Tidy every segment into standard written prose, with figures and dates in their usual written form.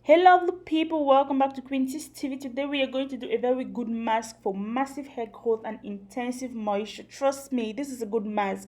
Hello lovely people, welcome back to queent'stv. Today we are going to do a very good mask for massive hair growth and intensive moisture. Trust me, this is a good mask.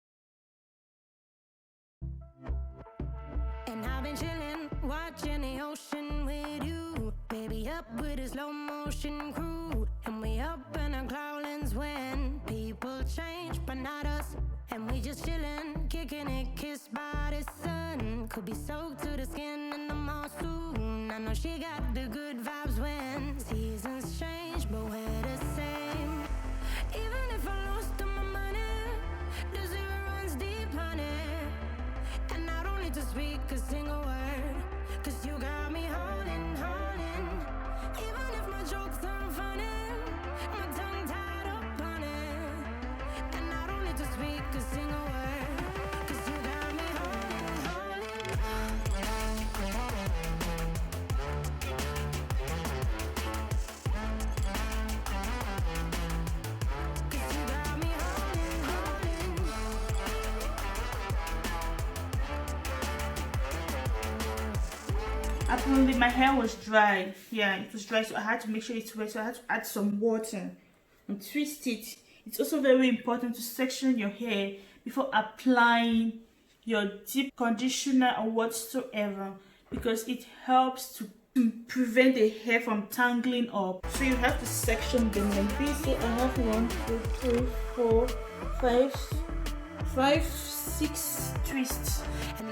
And I've been chilling, watching the ocean with you. Baby up with a slow motion crew. And we up in our clouds when people change, but not us. And we just chilling, kicking it, kissed by the sun. Could be soaked to the skin in the mall soon. I know she got the good vibes when seasons change, but we're the same. Even if I lost all my money, the zero runs deep, honey. And I don't need to speak a single word, cause you got me holding, holding. Even if my jokes aren't funny, my tongue tied up on it. And I don't need to speak a single word, cause you got me holding, holding. Cause you got me holding, holding. Apparently my hair was dry. Yeah, it was dry, so I had to make sure it's wet, so I had to add some water and twist it. It's also very important to section your hair before applying your deep conditioner or whatsoever, because it helps to prevent the hair from tangling up. So you have to section them like this. So I have 1, 2, 3, 4, 5, 6 twists.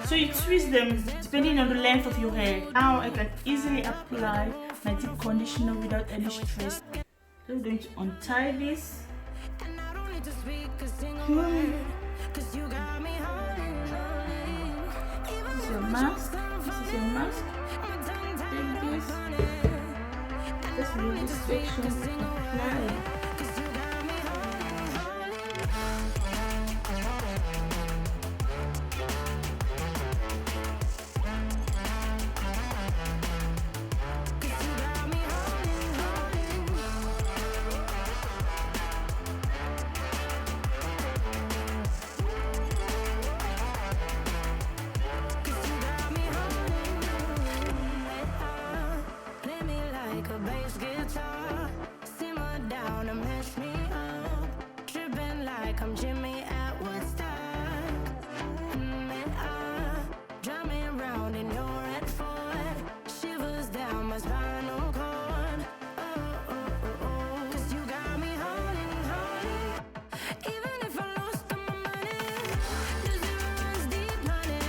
So you twist them depending on the length of your hair. Now I can easily apply my deep conditioner without any stress. So I'm going to untie this. And I don't need to speak a single word, cause you got me holding, holding. Even This is if your my mask. jokes aren't This is your mask. my tongue tied Take this. up on it. Just remove this section and apply it. Cause you got me holding, holding. Cause you got me holding, holding. Cause you got me holding, holding. Play me like a bass guitar. Simmer down and mess me up. Tripping like I'm Jimmy at Woodstock. Drive me around in your red Ford. Shivers down my spinal cord. Cause you got me holding, holding. Even if I lost all my money, the zero runs deep, honey.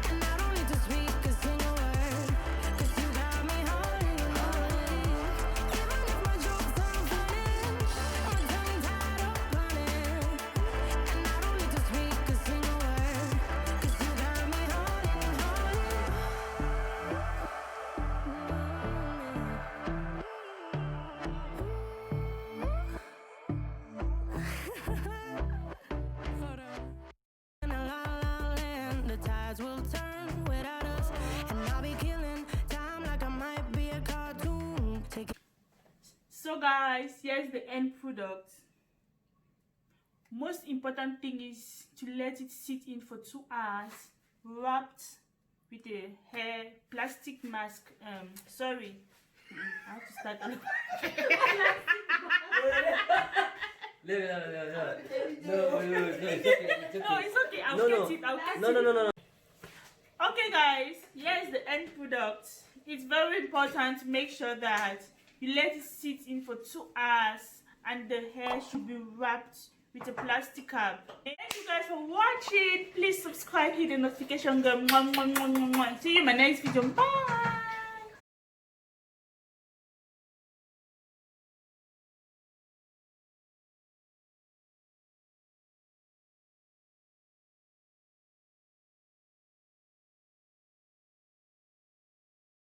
And I don't need to speak a single word, cause you got me holding, holding. Even if my jokes aren't funny, my tongue tied up on it. And I don't need to speak a single word, cause you got me holding, in a la la land, the tides will turn without us, and I'll be killing time like I might be a cartoon. Take So guys, here's the end product. Most important thing is to let it sit in for 2 hours, wrapped with a hair plastic mask. Sorry, I have to start. No, it's okay. No, it's okay. I'll get it. No. Okay guys, here's the end product. It's very important to make sure that you let it sit in for 2 hours and the hair should be wrapped with a plastic cap. Thank you guys for watching. Please subscribe, hit the notification bell. See you in my next video. Bye.